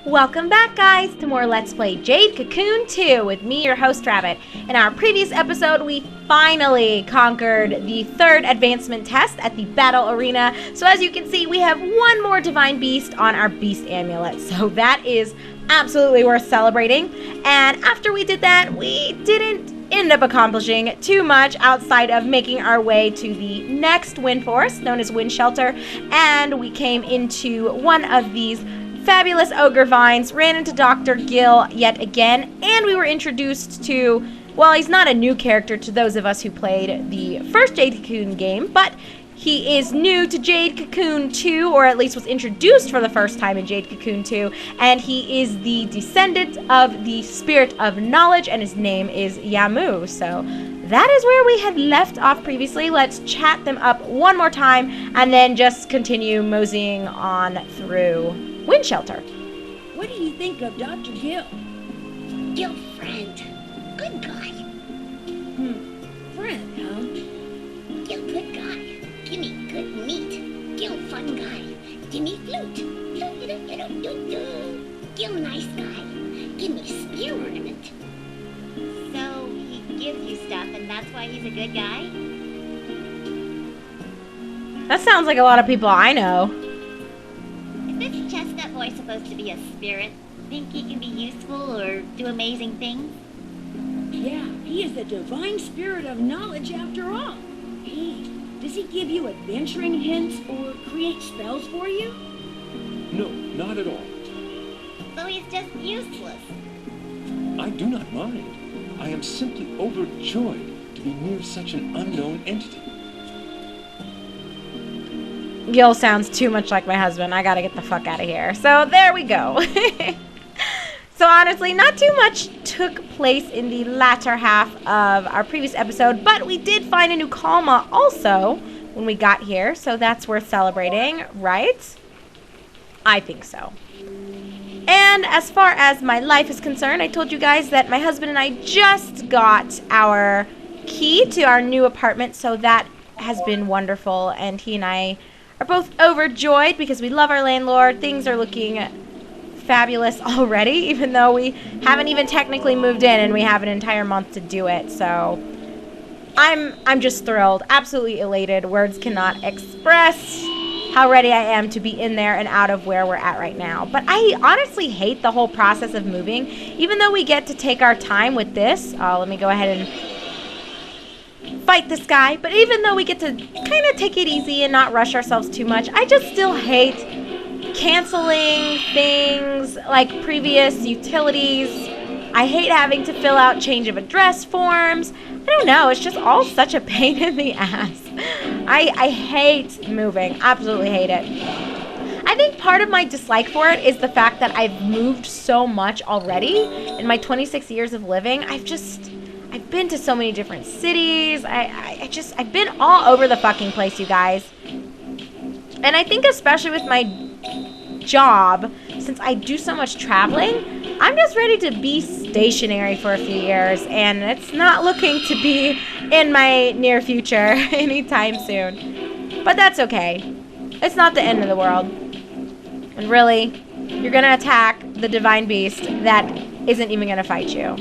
Welcome back, guys, to more Let's Play Jade Cocoon 2 with me, your host, Rabbit. In our previous episode, we finally conquered the third advancement test at the battle arena. So as you can see, we have one more divine beast on our beast amulet. So that is absolutely worth celebrating. And after we did that, we didn't end up accomplishing too much outside of making our way to the next wind forest, known as Wind Shelter. And we came into one of these fabulous ogre vines, ran into Dr. Gil yet again, and we were introduced to, well, he's not a new character to those of us who played the first Jade Cocoon game, but he is new to Jade Cocoon 2, or at least was introduced for the first time in Jade Cocoon 2, and he is the descendant of the Spirit of Knowledge, and his name is Yamu. So that is where we had left off previously. Let's chat them up one more time, and then just continue moseying on through Wind Shelter. What do you think of Dr. Gil? Gil friend. Good guy. Friend, huh? Gil good guy. Gimme good meat. Gil fun guy. Gimme flute. Gil nice guy. Gimme spear ornament. So he gives you stuff and that's why he's a good guy? That sounds like a lot of people I know. Is this chestnut boy supposed to be a spirit? Think he can be useful or do amazing things? Yeah, he is the divine spirit of knowledge after all. Hey, does he give you adventuring hints or create spells for you? No, not at all. So he's just useless. I do not mind. I am simply overjoyed to be near such an unknown entity. Gil sounds too much like my husband. I gotta get the fuck out of here. So there we go. So honestly, not too much took place in the latter half of our previous episode, but we did find a new Kalma also when we got here, so that's worth celebrating, right? I think so. And as far as my life is concerned, I told you guys that my husband and I just got our key to our new apartment, so that has been wonderful, and he and I are both overjoyed because we love our landlord. Things are looking fabulous already, even though we haven't even technically moved in and we have an entire month to do it. So I'm just thrilled, absolutely elated. Words cannot express how ready I am to be in there and out of where we're at right now. But I honestly hate the whole process of moving, even though we get to take our time with this. Let me go ahead and fight this guy, but even though we get to kind of take it easy and not rush ourselves too much, I just still hate canceling things like previous utilities. I hate having to fill out change of address forms. I don't know, it's just all such a pain in the ass. I hate moving, absolutely hate it. I think part of my dislike for it is the fact that I've moved so much already in my 26 years of living. I've been to so many different cities. I've been all over the fucking place, you guys. And I think especially with my job, since I do so much traveling, I'm just ready to be stationary for a few years, and it's not looking to be in my near future anytime soon. But that's okay. It's not the end of the world. And really, you're gonna attack the divine beast that isn't even gonna fight you.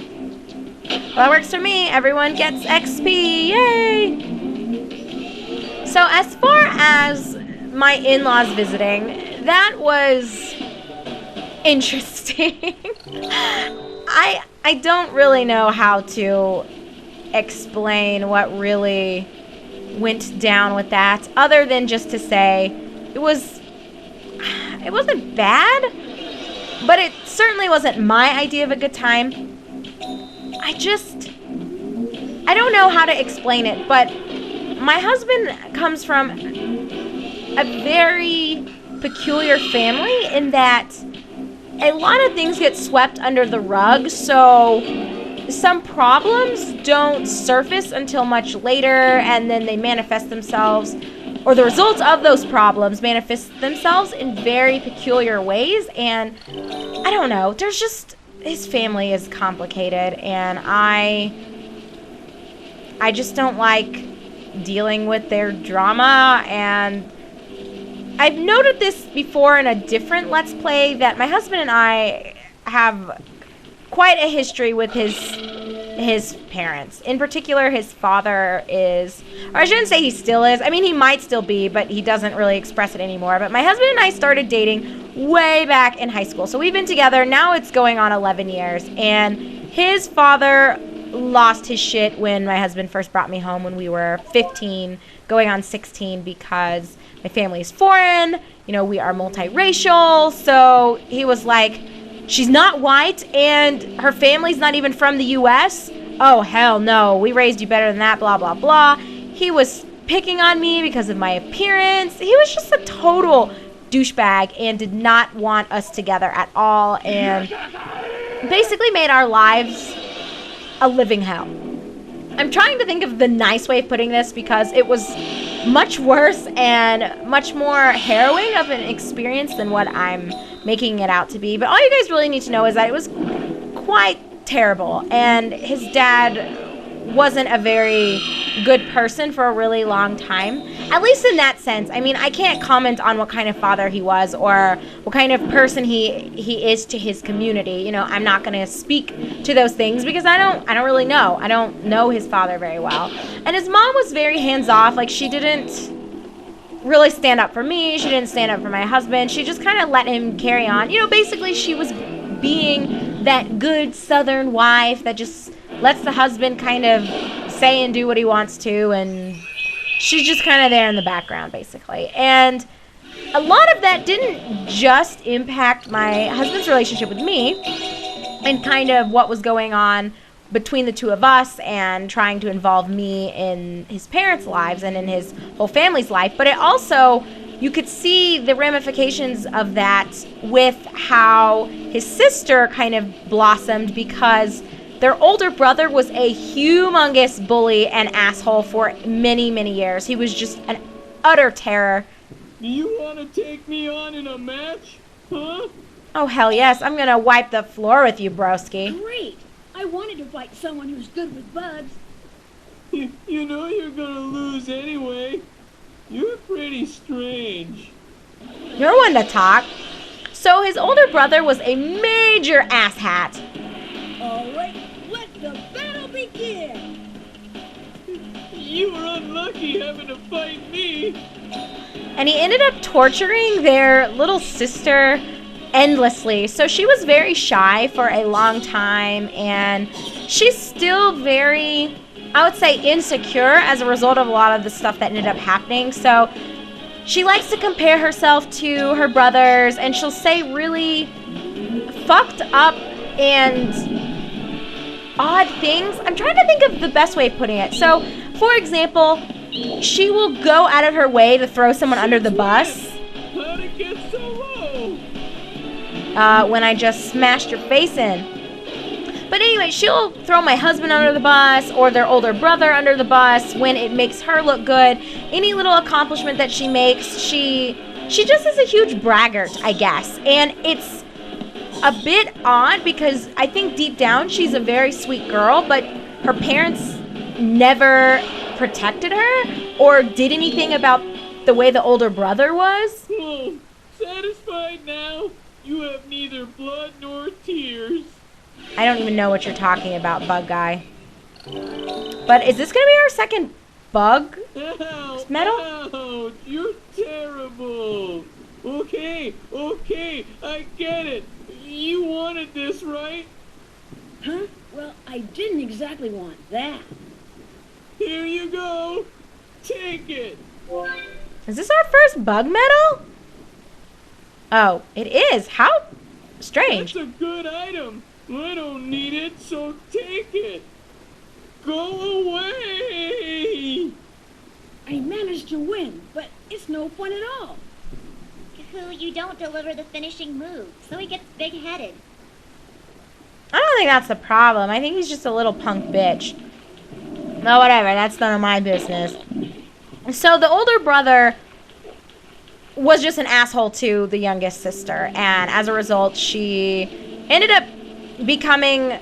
Well, that works for me. Everyone gets XP. Yay! So as far as my in-laws visiting, that was interesting. I don't really know how to explain what really went down with that, other than just to say it wasn't bad, but it certainly wasn't my idea of a good time. I don't know how to explain it, but my husband comes from a very peculiar family in that a lot of things get swept under the rug, so some problems don't surface until much later, and then they manifest themselves, or the results of those problems manifest themselves in very peculiar ways. And I don't know, there's just, his family is complicated, and I just don't like dealing with their drama, and I've noted this before in a different Let's Play, that my husband and I have quite a history with his parents. In particular, his father is, or I shouldn't say he still is. I mean, he might still be, but he doesn't really express it anymore. But my husband and I started dating way back in high school. So we've been together, now it's going on 11 years. And his father lost his shit when my husband first brought me home when we were 15, going on 16, because my family is foreign, you know, we are multiracial. So he was like, she's not white and her family's not even from the U.S.? Oh, hell no. We raised you better than that, blah, blah, blah. He was picking on me because of my appearance. He was just a total douchebag and did not want us together at all, and basically made our lives a living hell. I'm trying to think of the nice way of putting this, because it was much worse and much more harrowing of an experience than what I'm making it out to be. But all you guys really need to know is that it was quite terrible, and his dad wasn't a very good person for a really long time, at least in that sense. I mean, I can't comment on what kind of father he was or what kind of person he is to his community. You know, I'm not going to speak to those things because I don't really know. I don't know his father very well. And his mom was very hands-off. Like, she didn't really stand up for me. She didn't stand up for my husband. She just kind of let him carry on. You know, basically she was being that good Southern wife that just lets the husband kind of say and do what he wants to, and she's just kind of there in the background, basically. And a lot of that didn't just impact my husband's relationship with me and kind of what was going on between the two of us and trying to involve me in his parents' lives and in his whole family's life, but it also, you could see the ramifications of that with how his sister kind of blossomed, because their older brother was a humongous bully and asshole for many, many years. He was just an utter terror. Do you want to take me on in a match? Huh? Oh, hell yes. I'm going to wipe the floor with you, broski. Great. I wanted to fight someone who's good with bugs. You know you're gonna lose anyway. You're pretty strange. You're one to talk. So his older brother was a major asshat. All right, let the battle begin. You were unlucky having to fight me. And he ended up torturing their little sister endlessly. So she was very shy for a long time, and she's still very, I would say, insecure as a result of a lot of the stuff that ended up happening. So she likes to compare herself to her brothers, and she'll say really fucked up and odd things. I'm trying to think of the best way of putting it. So, for example, she will go out of her way to throw someone under the bus. How'd it get so low? When I just smashed your face in. But anyway, she'll throw my husband under the bus or their older brother under the bus when it makes her look good. Any little accomplishment that she makes, she just is a huge braggart, I guess. And it's a bit odd because I think deep down she's a very sweet girl, but her parents never protected her or did anything about the way the older brother was. Oh, satisfied now? You have neither blood nor tears. I don't even know what you're talking about, bug guy. But is this going to be our second bug Ow, medal? ouch, you're terrible. Okay, I get it. You wanted this, right? Huh? Well, I didn't exactly want that. Here you go. Take it. Is this our first bug medal? Oh, it is. How strange. That's a good item. I don't need it, so take it. Go away. I managed to win, but it's no fun at all. Who you don't deliver the finishing move, so he gets big-headed. I don't think that's the problem. I think he's just a little punk bitch. No, whatever. That's none of my business. So the older brother was just an asshole to the youngest sister, and as a result, she ended up becoming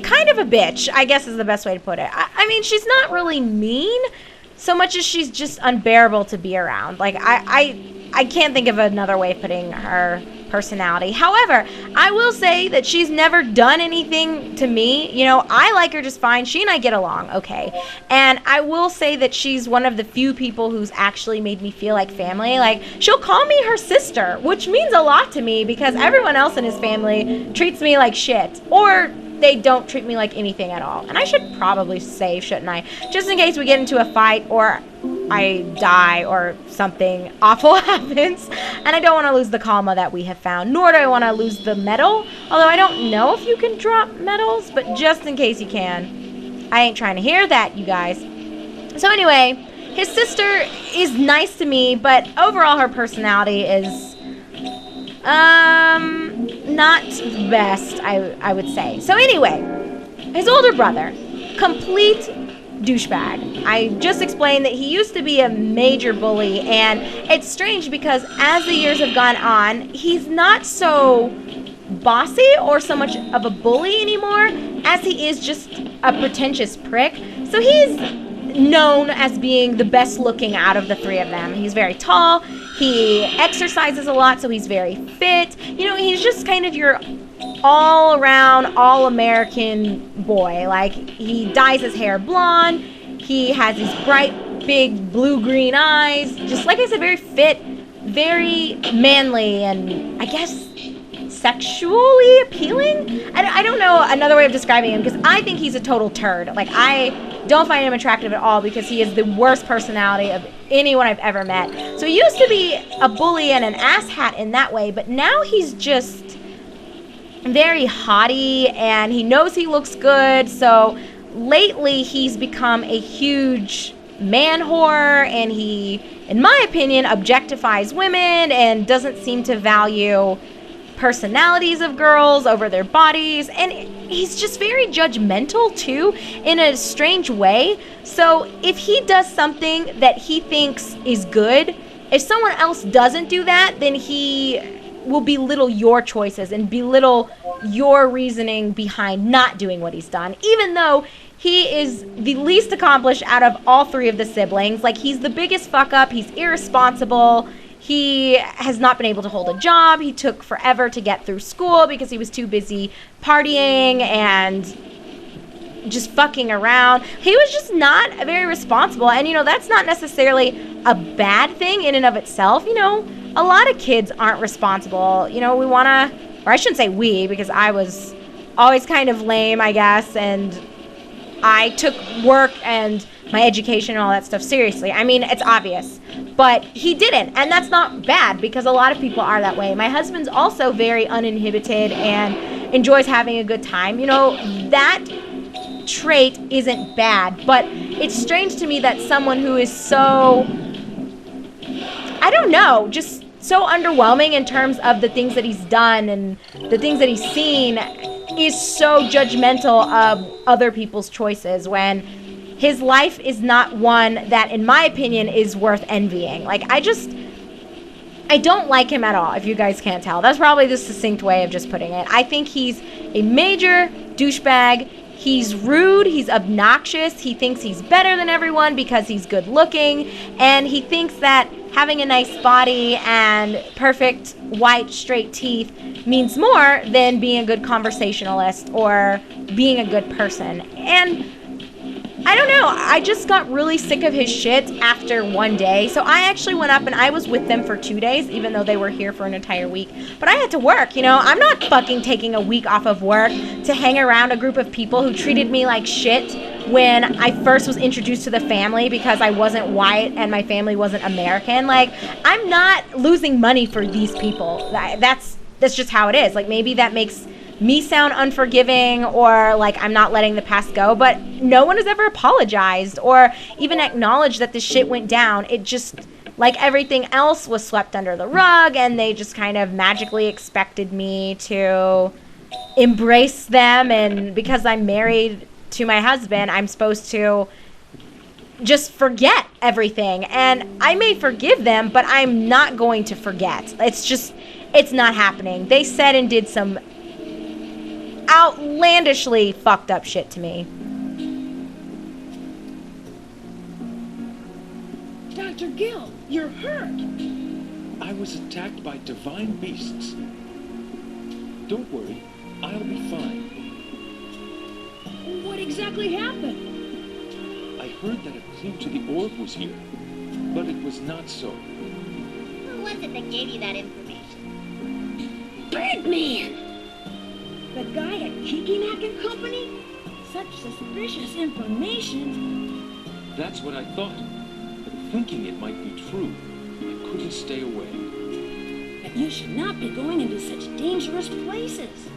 kind of a bitch, I guess is the best way to put it. I mean, she's not really mean so much as she's just unbearable to be around. Like, I I can't think of another way of putting her personality. However, I will say that she's never done anything to me. You know, I like her just fine. She and I get along okay. And I will say that she's one of the few people who's actually made me feel like family. Like, she'll call me her sister, which means a lot to me because everyone else in his family treats me like shit. Or they don't treat me like anything at all. And I should probably say, shouldn't I? Just in case we get into a fight or I die or something awful happens. And I don't want to lose the Kalma that we have found, nor do I want to lose the medal. Although I don't know if you can drop medals, but just in case you can. I ain't trying to hear that, you guys. So anyway, his sister is nice to me, but overall her personality is not the best, I would say. So anyway, his older brother, complete douchebag. I just explained that he used to be a major bully, and it's strange because as the years have gone on, he's not so bossy or so much of a bully anymore as he is just a pretentious prick. So he's known as being the best looking out of the three of them. He's very tall, he exercises a lot, so he's very fit. You know, he's just kind of your all around, all American boy. Like, he dyes his hair blonde, he has these bright, big blue-green eyes, just like I said, very fit, very manly, and I guess sexually appealing? I don't know another way of describing him, because I think he's a total turd. Like, I don't find him attractive at all because he is the worst personality of anyone I've ever met. So he used to be a bully and an asshat in that way, but now he's just very haughty and he knows he looks good. So lately he's become a huge man whore, and he, in my opinion, objectifies women and doesn't seem to value personalities of girls over their bodies, and he's just very judgmental too, in a strange way. So if he does something that he thinks is good, if someone else doesn't do that, then he will belittle your choices and belittle your reasoning behind not doing what he's done, even though he is the least accomplished out of all three of the siblings. Like, he's the biggest fuck up, he's irresponsible, he has not been able to hold a job. He took forever to get through school because he was too busy partying and just fucking around. He was just not very responsible. And, you know, that's not necessarily a bad thing in and of itself. You know, a lot of kids aren't responsible. You know, we want to, or I shouldn't say we, because I was always kind of lame, I guess, and I took work and my education and all that stuff seriously. I mean, it's obvious. But he didn't, and that's not bad because a lot of people are that way. My husband's also very uninhibited and enjoys having a good time. You know, that trait isn't bad, but it's strange to me that someone who is so, I don't know, just so underwhelming in terms of the things that he's done and the things that he's seen is so judgmental of other people's choices when his life is not one that, in my opinion, is worth envying. Like, I don't like him at all, if you guys can't tell. That's probably the succinct way of just putting it. I think he's a major douchebag. He's rude. He's obnoxious. He thinks he's better than everyone because he's good looking. And he thinks that having a nice body and perfect white straight teeth means more than being a good conversationalist or being a good person. And I don't know, I just got really sick of his shit after one day. So I actually went up and I was with them for 2 days, even though they were here for an entire week. But I had to work, you know. I'm not fucking taking a week off of work to hang around a group of people who treated me like shit when I first was introduced to the family because I wasn't white and my family wasn't American. Like, I'm not losing money for these people. That's just how it is. Like, maybe that makes me sound unforgiving or like I'm not letting the past go, but no one has ever apologized or even acknowledged that this shit went down. It just, like everything else, was swept under the rug, and they just kind of magically expected me to embrace them, and because I'm married to my husband, I'm supposed to just forget everything. And I may forgive them, but I'm not going to forget. It's not happening. They said and did some outlandishly fucked up shit to me. Dr. Gil, you're hurt. I was attacked by divine beasts. Don't worry, I'll be fine. What exactly happened? I heard that a clue to the orb was here, but it was not so. Who was it that gave you that information? Birdman! The guy at Kikimak and Company? Such suspicious information. That's what I thought, but thinking it might be true, I couldn't stay away. But you should not be going into such dangerous places.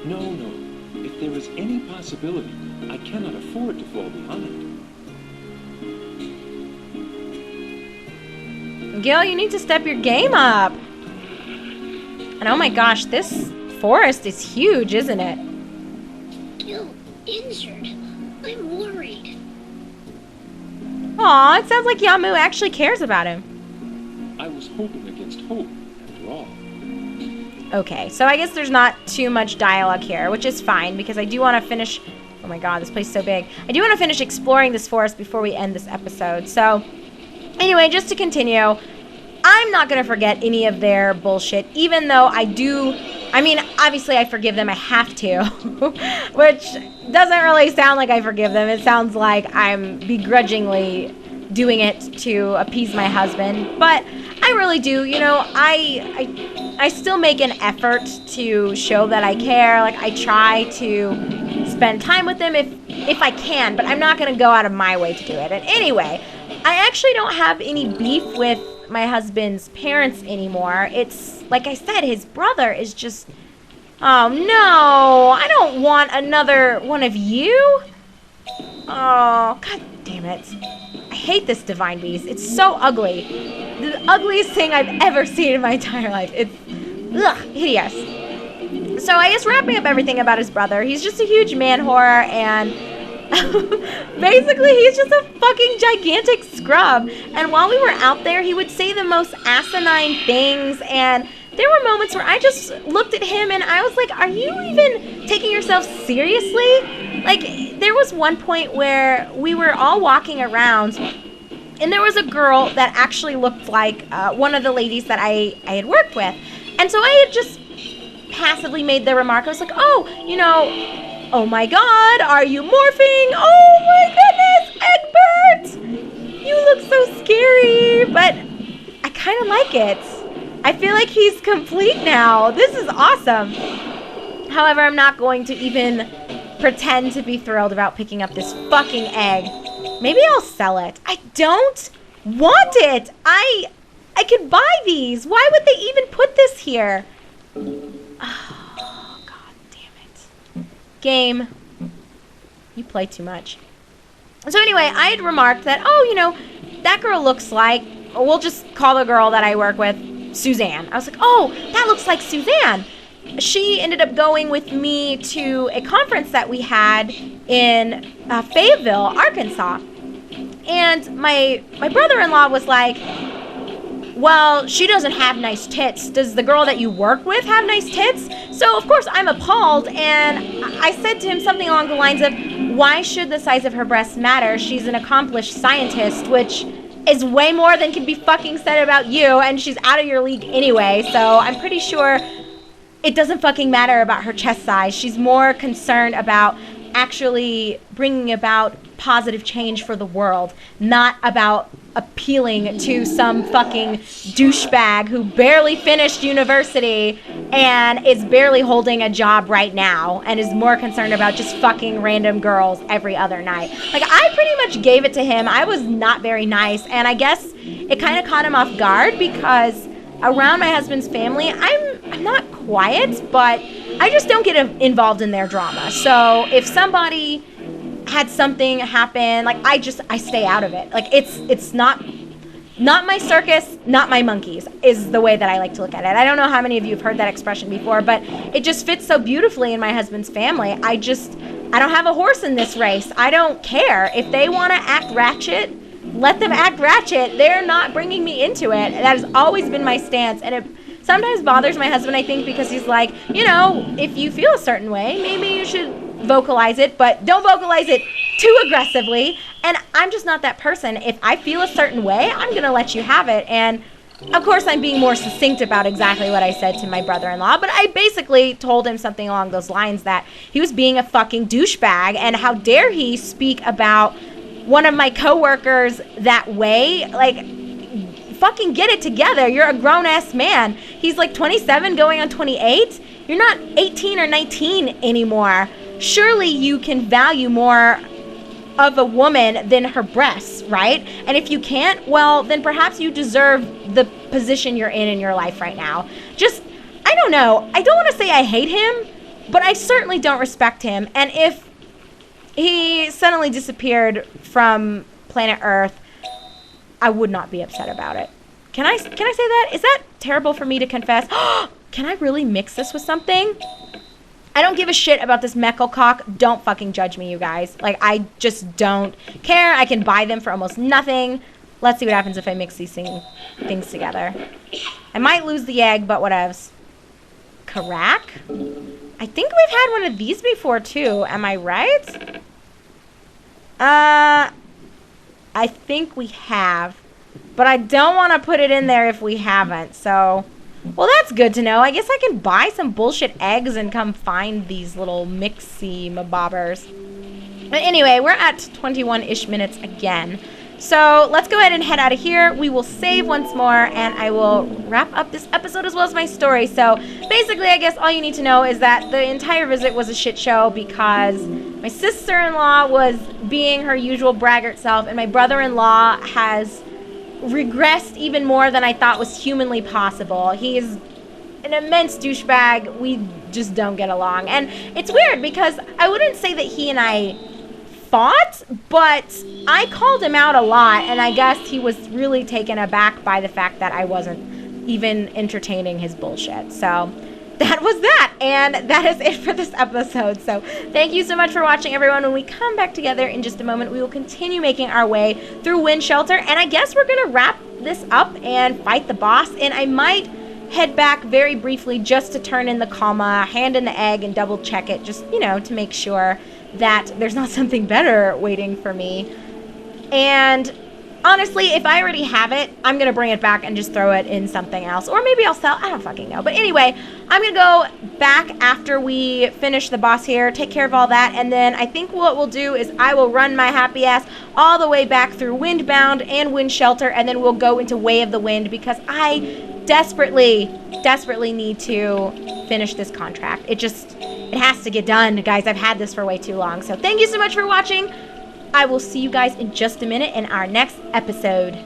No, no. If there is any possibility, I cannot afford to fall behind. Gil, you need to step your game up. And oh my gosh, this forest is huge, isn't it? Gil, injured. I'm worried. Aw, it sounds like Yamu actually cares about him. I was hoping against hope, after all. Okay, so I guess there's not too much dialogue here, which is fine, because I do want to finish... Oh my god, this place is so big. I do want to finish exploring this forest before we end this episode. So, anyway, just to continue, I'm not going to forget any of their bullshit, even though I do... I mean, obviously I forgive them, I have to, which doesn't really sound like I forgive them. It sounds like I'm begrudgingly doing it to appease my husband, but I really do. You know, I still make an effort to show that I care. Like, I try to spend time with them if I can, but I'm not going to go out of my way to do it. And anyway, I actually don't have any beef with my husband's parents anymore. It's, like I said, his brother is just... Oh, no! I don't want another one of you! Oh, god damn it. I hate this divine beast. It's so ugly. The ugliest thing I've ever seen in my entire life. It's... ugh, hideous. So I guess wrapping up everything about his brother, he's just a huge man whore, and basically he's just a fucking gigantic scrub. And while we were out there, he would say the most asinine things, and there were moments where I just looked at him and I was like, are you even taking yourself seriously? Like, there was one point where we were all walking around, and there was a girl that actually looked like one of the ladies that I had worked with. And so I had just passively made the remark. I was like, oh, you know... Oh my god, are you morphing? Oh my goodness, Egbert! You look so scary, but I kind of like it. I feel like he's complete now. This is awesome. However, I'm not going to even pretend to be thrilled about picking up this fucking egg. Maybe I'll sell it. I don't want it. I could buy these. Why would they even put this here? Game, you play too much. So anyway, I had remarked that, oh, you know, that girl looks like, we'll just call the girl that I work with Suzanne. I was like, oh, that looks like Suzanne. She ended up going with me to a conference that we had in Fayetteville, Arkansas. And my brother-in-law was like, well, she doesn't have nice tits. Does the girl that you work with have nice tits? So, of course, I'm appalled, and I said to him something along the lines of, why should the size of her breasts matter? She's an accomplished scientist, which is way more than can be fucking said about you, and she's out of your league anyway, so I'm pretty sure it doesn't fucking matter about her chest size. She's more concerned about actually bringing about positive change for the world, not about appealing to some fucking douchebag who barely finished university and is barely holding a job right now and is more concerned about just fucking random girls every other night. Like, I pretty much gave it to him. I was not very nice, and I guess it kind of caught him off guard because around my husband's family, I'm not quiet, but I just don't get involved in their drama. So if somebody had something happen, like, I stay out of it. Like, it's not my circus, not my monkeys, is the way that I like to look at it. I don't know how many of you have heard that expression before, but it just fits so beautifully in my husband's family. I don't have a horse in this race. I don't care. If they want to act ratchet, let them act ratchet. They're not bringing me into it. That has always been my stance, and it sometimes bothers my husband, I think, because he's like, you know, if you feel a certain way, maybe you should vocalize it, but don't vocalize it too aggressively. And I'm just not that person. If I feel a certain way, I'm gonna let you have it. And Of course, I'm being more succinct about exactly what I said to my brother-in-law, but I basically told him something along those lines, that he was being a fucking douchebag, and how dare he speak about one of my coworkers that way. Like, fucking get it together. You're a grown-ass man. He's like 27 going on 28. You're not 18 or 19 anymore. Surely you can value more of a woman than her breasts, right? And if you can't, well, then perhaps you deserve the position you're in your life right now. Just, I don't know. I don't want to say I hate him, but I certainly don't respect him. And if he suddenly disappeared from planet Earth, I would not be upset about it. Can I say that? Is that terrible for me to confess? Can I really mix this with something? I don't give a shit about this Meckel cock. Don't fucking judge me, you guys. Like, I just don't care. I can buy them for almost nothing. Let's see what happens if I mix these things together. I might lose the egg, but whatevs. Carac? I think we've had one of these before, too. Am I right? I think we have. But I don't want to put it in there if we haven't, so... Well, that's good to know. I guess I can buy some bullshit eggs and come find these little mixy mabobbers. But anyway, we're at 21-ish minutes again. So let's go ahead and head out of here. We will save once more, and I will wrap up this episode as well as my story. So basically, I guess all you need to know is that the entire visit was a shit show because my sister-in-law was being her usual braggart self, and my brother-in-law has regressed even more than I thought was humanly possible. He is an immense douchebag. We just don't get along. And it's weird because I wouldn't say that he and I fought, but I called him out a lot, and I guess he was really taken aback by the fact that I wasn't even entertaining his bullshit. So that was that, and that is it for this episode. So thank you so much for watching, everyone. When we come back together in just a moment, we will continue making our way through Wind Shelter, and I guess we're gonna wrap this up and fight the boss, and I might head back very briefly just to turn in the comma, hand in the egg, and double check it, just, you know, to make sure that there's not something better waiting for me. And honestly, if I already have it, I'm going to bring it back and just throw it in something else. Or maybe I'll sell, I don't fucking know. But anyway, I'm going to go back after we finish the boss here, take care of all that, and then I think what we'll do is I will run my happy ass all the way back through Windbound and Wind Shelter, and then we'll go into Way of the Wind because I desperately need to finish this contract. It has to get done, guys. I've had this for way too long. So thank you so much for watching. I will see you guys in just a minute in our next episode.